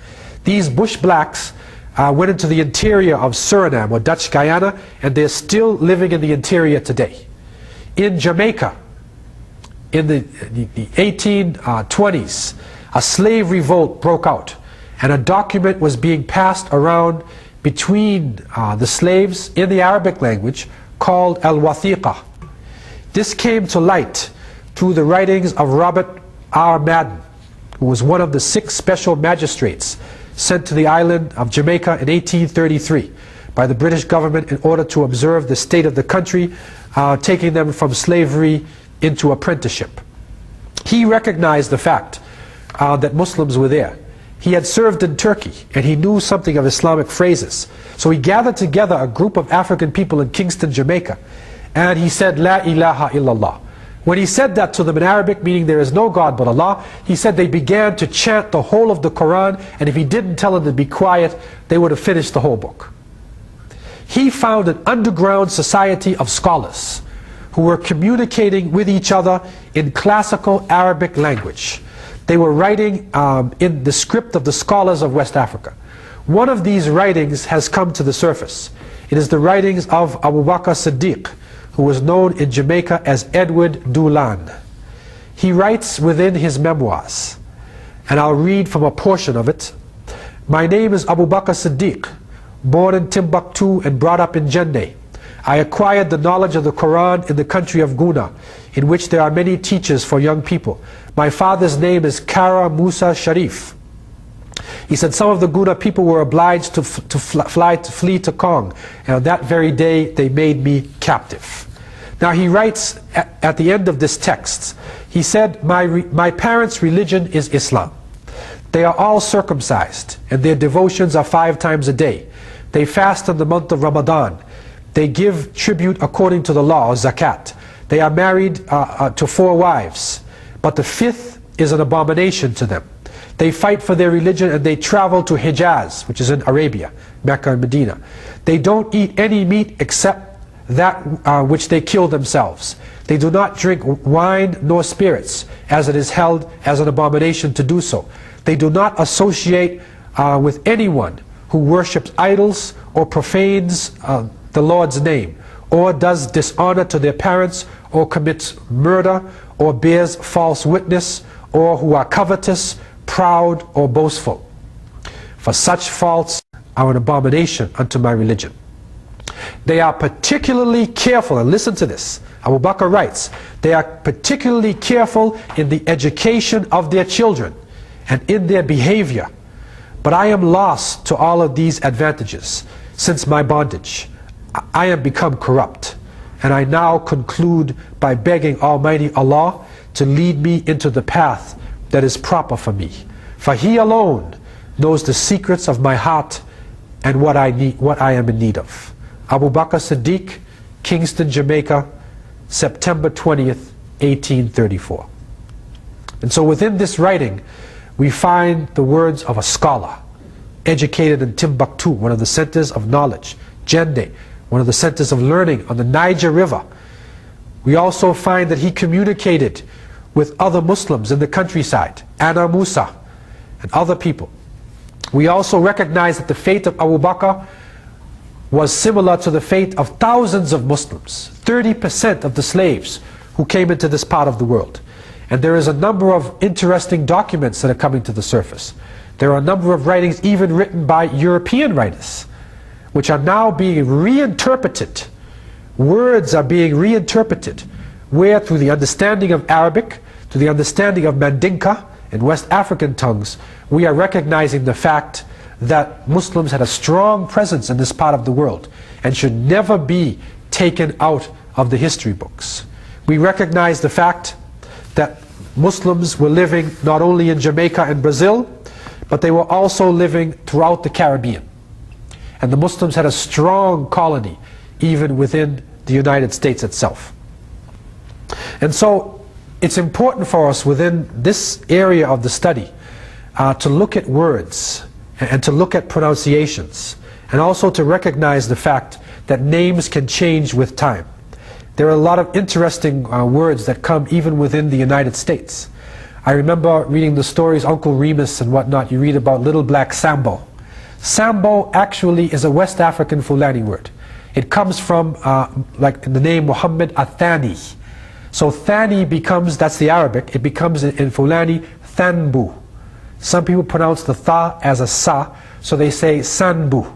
These bush blacks went into the interior of Suriname, or Dutch Guyana, and they're still living in the interior today. In Jamaica, in the 1820s, a slave revolt broke out, and a document was being passed around between the slaves in the Arabic language called Al-Wathiqa. This came to light through the writings of Robert R. Madden, who was one of the 6 special magistrates sent to the island of Jamaica in 1833 by the British government in order to observe the state of the country, taking them from slavery into apprenticeship. He recognized the fact that Muslims were there. He had served in Turkey and he knew something of Islamic phrases. So he gathered together a group of African people in Kingston, Jamaica, and he said, La ilaha illallah. When he said that to them in Arabic, meaning there is no God but Allah, he said they began to chant the whole of the Quran, and if he didn't tell them to be quiet, they would have finished the whole book. He found an underground society of scholars who were communicating with each other in classical Arabic language. They were writing in the script of the scholars of West Africa. One of these writings has come to the surface. It is the writings of Abu Bakr Siddiq, who was known in Jamaica as Edward Dullan. He writes within his memoirs, and I'll read from a portion of it. My name is Abu Bakr Siddiq, born in Timbuktu and brought up in Jenne. I acquired the knowledge of the Quran in the country of Guna, in which there are many teachers for young people. My father's name is Kara Musa Sharif. He said some of the Guna people were obliged to flee to Kong, and on that very day they made me captive. Now he writes at the end of this text, he said, my parents' religion is Islam. They are all circumcised, and their devotions are 5 times a day. They fast in the month of Ramadan. They give tribute according to the law, or zakat. They are married to 4 wives, but the 5th is an abomination to them. They fight for their religion and they travel to Hijaz, which is in Arabia, Mecca and Medina. They don't eat any meat except that which they kill themselves. They do not drink wine nor spirits, as it is held as an abomination to do so. They do not associate with anyone who worships idols or profanes the Lord's name, or does dishonor to their parents, or commits murder, or bears false witness, or who are covetous, proud, or boastful. For such faults are an abomination unto my religion. They are particularly careful, and listen to this, Abu Bakr writes, they are particularly careful in the education of their children and in their behavior. But I am lost to all of these advantages since my bondage. I am become corrupt, and I now conclude by begging Almighty Allah to lead me into the path that is proper for me. For He alone knows the secrets of my heart and what I am in need of. Abu Bakr Siddiq, Kingston, Jamaica, September 20th, 1834. And so within this writing, we find the words of a scholar, educated in Timbuktu, one of the centers of knowledge, Jende, one of the centers of learning on the Niger River. We also find that he communicated with other Muslims in the countryside, Anna Musa and other people. We also recognize that the fate of Abu Bakr was similar to the fate of thousands of Muslims, 30% of the slaves who came into this part of the world. And there is a number of interesting documents that are coming to the surface. There are a number of writings even written by European writers, which are now being reinterpreted. Words are being reinterpreted, where through the understanding of Arabic, to the understanding of Mandinka and West African tongues, we are recognizing the fact that Muslims had a strong presence in this part of the world and should never be taken out of the history books. We recognize the fact that Muslims were living not only in Jamaica and Brazil, but they were also living throughout the Caribbean. And the Muslims had a strong colony even within the United States itself. And so it's important for us within this area of the study to look at words and to look at pronunciations, and also to recognize the fact that names can change with time. There are a lot of interesting words that come even within the United States. I remember reading the stories, Uncle Remus and whatnot, you read about Little Black Sambo. Sambo actually is a West African Fulani word. It comes from like the name Muhammad Athani. So Thani becomes, that's the Arabic, it becomes in Fulani Thanbu. Some people pronounce the tha as a sa, so they say Sanbu.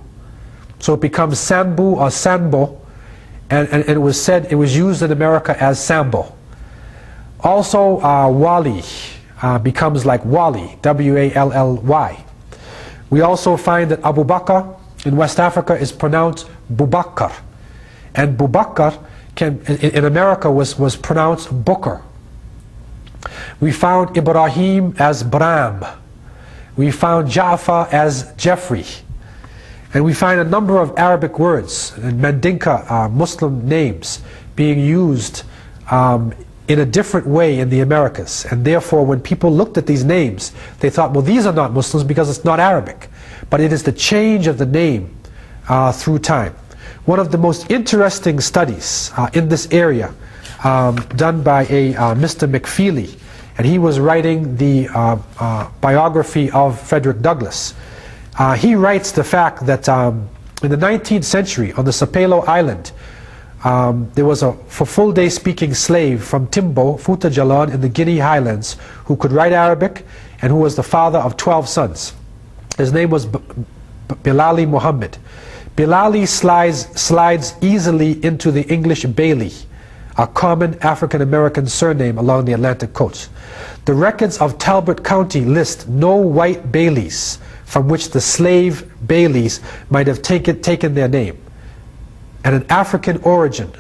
So it becomes Sanbu or Sanbo, and it was said, it was used in America as Sambo. Also Wali becomes like Wali, W-A-L-L-Y. We also find that Abu Bakr in West Africa is pronounced Bubakar, and Bubakar in America was pronounced Booker. We found Ibrahim as Bram. We found Ja'far as Jeffrey. And we find a number of Arabic words and Mandinka Muslim names being used in a different way in the Americas. And therefore when people looked at these names, they thought, well, these are not Muslims because it's not Arabic. But it is the change of the name through time. One of the most interesting studies in this area done by a Mr. McFeely, and he was writing the biography of Frederick Douglass. He writes the fact that in the 19th century on the Sapelo Island, there was a for full day speaking slave from Timbo, Futa Jalon in the Guinea Highlands, who could write Arabic and who was the father of 12 sons. His name was Bilali Muhammad. Bilali slides easily into the English Bailey, a common African-American surname along the Atlantic coast. The records of Talbot County list no white Baileys from which the slave Baileys might have taken their name. And an African origin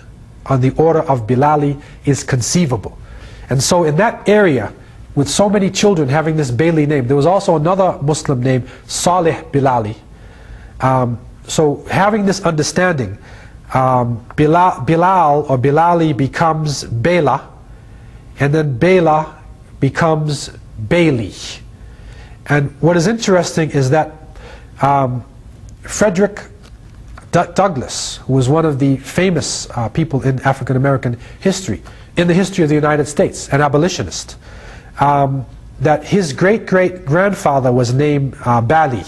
on the order of Bilali is conceivable. And so in that area, with so many children having this Bailey name, there was also another Muslim named Saleh Bilali. So having this understanding Bilal or Bilali becomes Bela, and then Bela becomes Bailey. And what is interesting is that Frederick Douglass, who was one of the famous people in African American history, in the history of the United States, an abolitionist, that his great-great-grandfather was named Bali,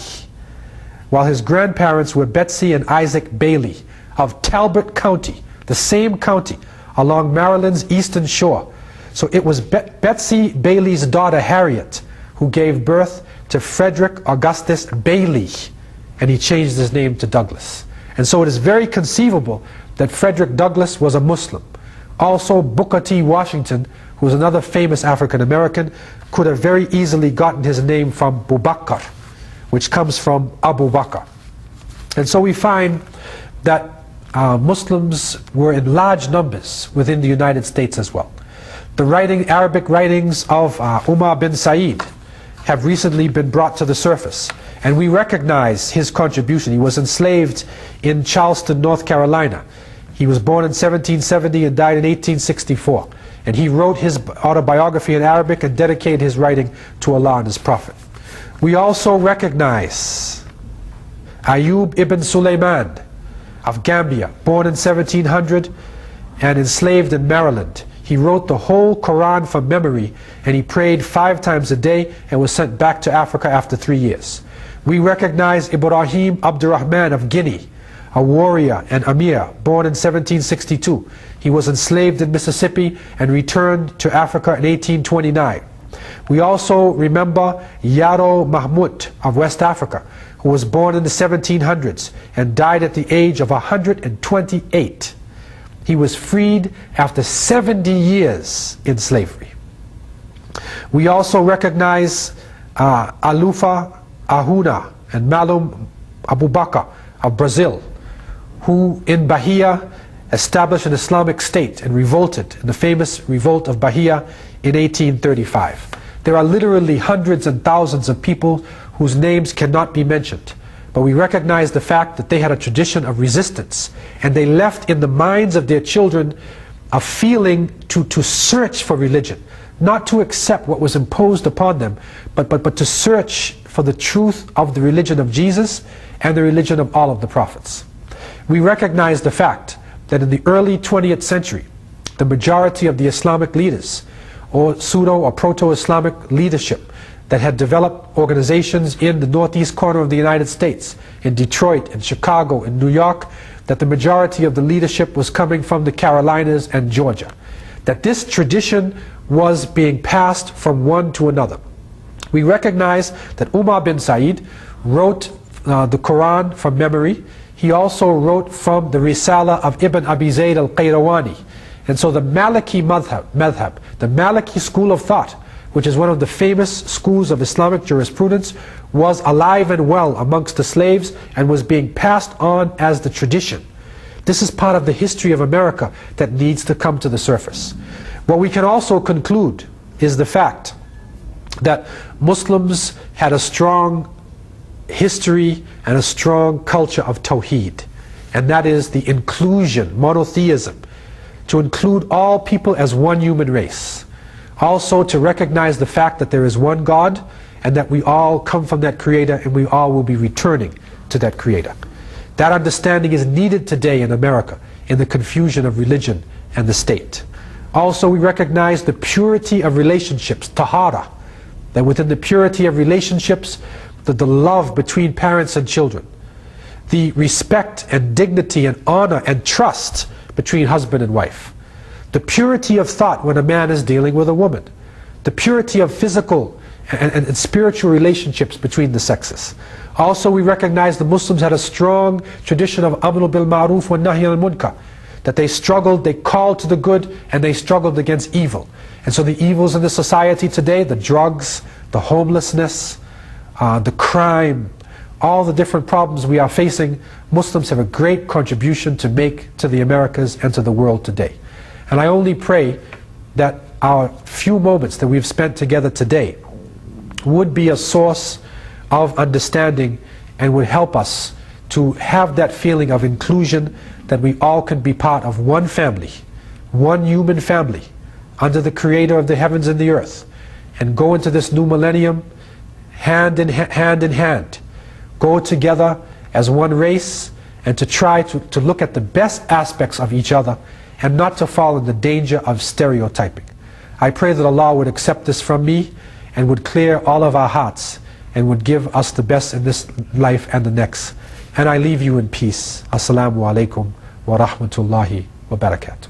while his grandparents were Betsy and Isaac Bailey of Talbot County, the same county along Maryland's eastern shore. So it was Betsy Bailey's daughter Harriet who gave birth to Frederick Augustus Bailey, and he changed his name to Douglass. And so it is very conceivable that Frederick Douglass was a Muslim. Also, Booker T. Washington, who was another famous African American, could have very easily gotten his name from Boubacar, which comes from Abu Bakr. And so we find that Muslims were in large numbers within the United States as well. The Arabic writings of Umar bin Said have recently been brought to the surface, and we recognize his contribution. He was enslaved in Charleston, North Carolina. He was born in 1770 and died in 1864. And he wrote his autobiography in Arabic and dedicated his writing to Allah and His Prophet. We also recognize Ayub ibn Sulaiman of Gambia, born in 1700 and enslaved in Maryland. He wrote the whole Quran from memory, and he prayed 5 times a day and was sent back to Africa after 3 years. We recognize Ibrahim Abdurrahman of Guinea, a warrior and Amir, born in 1762. He was enslaved in Mississippi and returned to Africa in 1829. We also remember Yaro Mahmud of West Africa, who was born in the 1700s and died at the age of 128. He was freed after 70 years in slavery. We also recognize Alufa Ahuna and Malum Abubakar of Brazil, who in Bahia established an Islamic state and revolted in the famous revolt of Bahia in 1835. There are literally hundreds and thousands of people whose names cannot be mentioned, but we recognize the fact that they had a tradition of resistance, and they left in the minds of their children a feeling to search for religion, not to accept what was imposed upon them, but to search for the truth of the religion of Jesus and the religion of all of the prophets. We recognize the fact that in the early 20th century, the majority of the Islamic leaders, or pseudo or proto-Islamic leadership that had developed organizations in the northeast corner of the United States, in Detroit, in Chicago, in New York, that the majority of the leadership was coming from the Carolinas and Georgia. That this tradition was being passed from one to another. We recognize that Umar bin Said wrote the Quran from memory. He also wrote from the Risala of Ibn Abi Zayd al-Qayrawani. And so the Maliki madhab, the Maliki school of thought, which is one of the famous schools of Islamic jurisprudence, was alive and well amongst the slaves and was being passed on as the tradition. This is part of the history of America that needs to come to the surface. What we can also conclude is the fact that Muslims had a strong history and a strong culture of Tawheed, and that is the inclusion, monotheism, to include all people as one human race. Also to recognize the fact that there is one God and that we all come from that Creator and we all will be returning to that Creator. That understanding is needed today in America in the confusion of religion and the state. Also we recognize the purity of relationships, tahara, that within the purity of relationships, the love between parents and children, the respect and dignity and honor and trust between husband and wife, the purity of thought when a man is dealing with a woman, the purity of physical and spiritual relationships between the sexes. Also we recognize the Muslims had a strong tradition of amr bil ma'ruf wa nahy al munkar, that they struggled, they called to the good and they struggled against evil. And so the evils in the society today, the drugs, the homelessness, the crime, all the different problems we are facing, Muslims have a great contribution to make to the Americas and to the world today. And I only pray that our few moments that we've spent together today would be a source of understanding and would help us to have that feeling of inclusion, that we all can be part of one family, one human family, under the Creator of the heavens and the earth, and go into this new millennium hand in hand, go together as one race, and to try to look at the best aspects of each other and not to fall in the danger of stereotyping. I pray that Allah would accept this from me and would clear all of our hearts and would give us the best in this life and the next. And I leave you in peace. Assalamu alaikum wa rahmatullahi wa barakatuh.